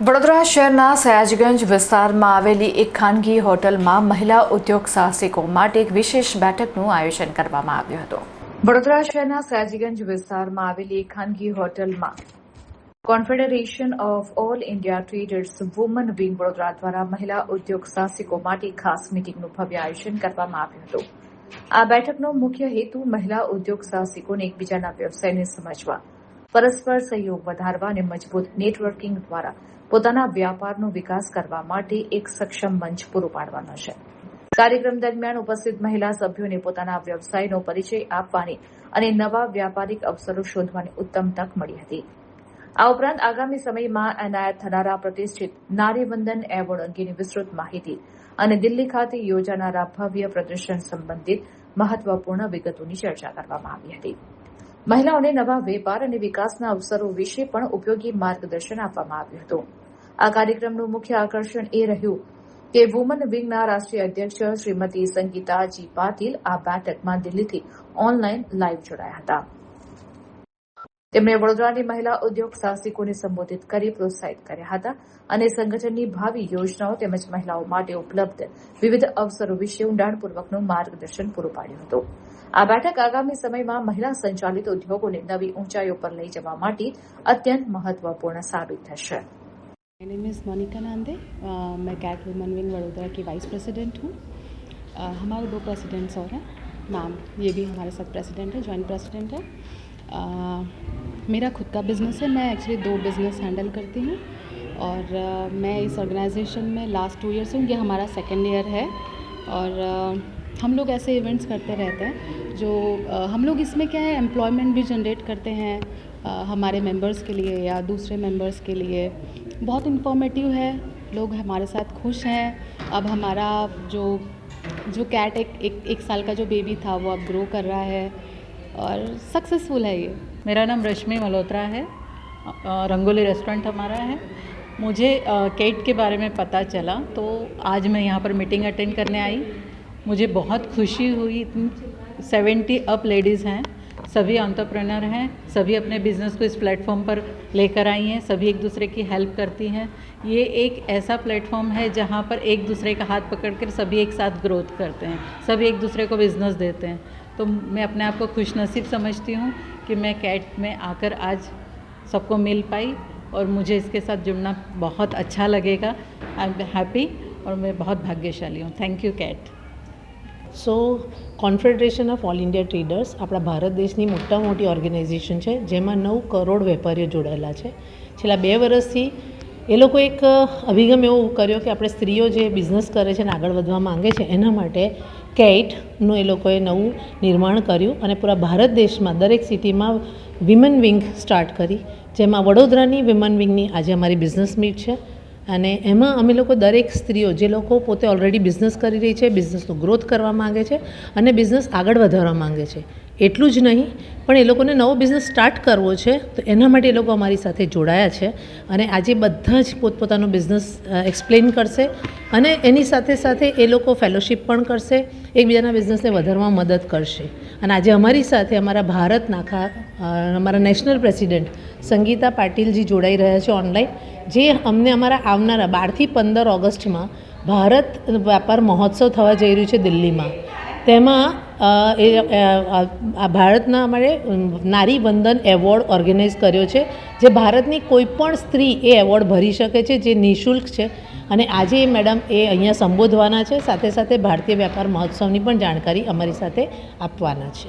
વડોદરા શહેરના સયાજગંજ વિસ્તારમાં આવેલી એક ખાનગી હોટલમાં મહિલા ઉદ્યોગ સાહસિકો માટે એક વિશેષ બેઠકનું આયોજન કરવામાં આવ્યું હતું। વડોદરા શહેરના સયાજગંજ વિસ્તારમાં આવેલી એક ખાનગી હોટલમાં confederation of All India traders woman wing Vadodara દ્વારા મહિલા ઉદ્યોગ સાહસિકો માટે ખાસ મીટિંગનું ભવ્ય આયોજન કરવામાં આવ્યું હતું। આ બેઠકનો મુખ્ય હેતુ મહિલા ઉદ્યોગ સાહસિકોને એકબીજાના વ્યવસાયને સમજવા, પરસ્પર સહયોગ વધારવા અને મજબૂત નેટવર્કિંગ દ્વારા પોતાના વ્યાપારનો વિકાસ કરવા માટે એક સક્ષમ મંચ પૂરું પાડવાનો છે। કાર્યક્રમ દરમિયાન ઉપસ્થિત મહિલા સભ્યોને પોતાના વ્યવસાયનો પરિચય આપવાની અને નવા વ્યાપારિક અવસરો શોધવાની ઉત્તમ તક મળી હતી। આ ઉપરાંત આગામી સમયમાં એનાયત થનારા પ્રતિષ્ઠિત નારીવંદન એવોર્ડ અંગેની વિસ્તૃત માહિતી અને દિલ્હી ખાતે યોજાનારા ભવ્ય પ્રદર્શન સંબંધિત મહત્વપૂર્ણ વિગતોની ચર્ચા કરવામાં આવી હતી। મહિલાઓને નવા વેપાર અને વિકાસના અવસરો વિશે પણ ઉપયોગી માર્ગદર્શન આપવામાં આવ્યું હતું। આ કાર્યક્રમનું મુખ્ય આકર્ષણ એ રહ્યું કે વુમન વિંગના રાષ્ટ્રીય અધ્યક્ષ શ્રીમતી સંગીતાજી પાટીલ આ બેઠકમાં દિલ્હીથી ઓનલાઈન લાઈવ જોડાયા હતા। તેમણે વડોદરાની મહિલા ઉદ્યોગ સાહસિકોને સંબોધિત કરી પ્રોત્સાહિત કર્યા હતા અને સંગઠનની ભાવિ યોજનાઓ તેમજ મહિલાઓ માટે ઉપલબ્ધ વિવિધ અવસરો વિશે ઊંડાણપૂર્વકનું માર્ગદર્શન પૂરું પાડ્યું હતું। આ બેઠક આગામી સમયમાં મહિલા સંચાલિત ઉદ્યોગોને નવી ઊંચાઈઓ પર લઈ જવા માટે અત્યંત મહત્વપૂर्ण साबित થશે। माय नेम इज़ मोनिका नांदे। मैं कैट वुमन विंग वडोदरा की वाइस प्रेसिडेंट हूँ। हमारे 2 प्रेसिडेंट्स और हैं। मैम ये भी हमारे साथ प्रेसिडेंट है, जॉइंट प्रेसिडेंट है। मेरा खुद का बिज़नेस है। मैं एक्चुअली 2 बिज़नेस हैंडल करती हूँ और मैं इस ऑर्गेनाइजेशन में लास्ट 2 ईयर से हूँ। ये हमारा 2nd ईयर है और हम लोग ऐसे इवेंट्स करते रहते हैं जो हम लोग इसमें क्या है एम्प्लॉयमेंट भी जनरेट करते हैं हमारे मेंबर्स के लिए या दूसरे मेंबर्स के लिए। बहुत इन्फॉर्मेटिव है, लोग हमारे साथ खुश हैं। अब हमारा जो कैट एक साल का जो बेबी था वो अब ग्रो कर रहा है और सक्सेसफुल है ये। मेरा नाम रश्मि मल्होत्रा है। रंगोली रेस्टोरेंट हमारा है। मुझे कैट के बारे में पता चला तो आज मैं यहाँ पर मीटिंग अटेंड करने आई। मुझे बहुत खुशी हुई। 70 अप लेडीज़ हैं, सभी एंटरप्रेन्योर हैं, सभी अपने बिज़नेस को इस प्लेटफॉर्म पर लेकर आई हैं, सभी एक दूसरे की हेल्प करती हैं। ये एक ऐसा प्लेटफॉर्म है जहाँ पर एक दूसरे का हाथ पकड़कर सभी एक साथ ग्रोथ करते हैं, सभी एक दूसरे को बिज़नेस देते हैं। तो मैं अपने आप को खुशनसीब समझती हूँ कि मैं कैट में आकर आज सबको मिल पाई और मुझे इसके साथ जुड़ना बहुत अच्छा लगेगा। आई एम हैप्पी और मैं बहुत भाग्यशाली हूँ। Thank you CAIT. Confederation of All India Traders આપણા ભારત દેશની મોટી ઓર્ગેનાઇઝેશન છે જેમાં 9 કરોડ વેપારીઓ જોડાયેલા છે। છેલ્લા 2 વર્ષથી એ લોકો એક અભિગમ એવો કર્યો કે આપણે સ્ત્રીઓ જે બિઝનેસ કરે છે અને આગળ વધવા માંગે છે એના માટે કેટનું એ લોકોએ નવું નિર્માણ કર્યું અને પૂરા ભારત દેશમાં દરેક સિટીમાં વિમન વિંગ સ્ટાર્ટ કરી, જેમાં વડોદરાની વિમન વિંગની આજે અમારી બિઝનેસ મીટ છે અને એમાં અમે લોકો દરેક સ્ત્રીઓ જે લોકો પોતે ઓલરેડી બિઝનેસ કરી રહી છે, બિઝનેસનો ગ્રોથ કરવા માંગે છે અને બિઝનેસ આગળ વધારવા માંગે છે, એટલું જ નહીં પણ એ લોકોને નવો બિઝનેસ સ્ટાર્ટ કરવો છે તો એના માટે એ લોકો અમારી સાથે જોડાયા છે અને આજે બધા જ પોતપોતાનો બિઝનેસ એક્સપ્લેન કરશે અને એની સાથે સાથે એ લોકો ફેલોશિપ પણ કરશે, એકબીજાના બિઝનેસને વધારવામાં મદદ કરશે। અને આજે અમારી સાથે અમારા ભારતના અમારા નેશનલ પ્રેસિડેન્ટ સંગીતા પાટીલજી જોડાઈ રહ્યા છે ઓનલાઈન, જે અમને અમારા આવનારા 12 થી 15 ઓગસ્ટમાં ભારત વ્યાપાર મહોત્સવ થવા જઈ રહ્યું છે દિલ્હીમાં। તેમાં આ ભારતના અમારે નારી વંદન એવોર્ડ ઓર્ગેનાઇઝ કર્યો છે, જે ભારતની કોઈપણ સ્ત્રી એ એવોર્ડ ભરી શકે છે, જે નિઃશુલ્ક છે અને આજે મેડમ એ અહીંયા સંબોધવાના છે, સાથે સાથે ભારતીય વ્યાપાર મહોત્સવની પણ જાણકારી અમારી સાથે આપવાના છે।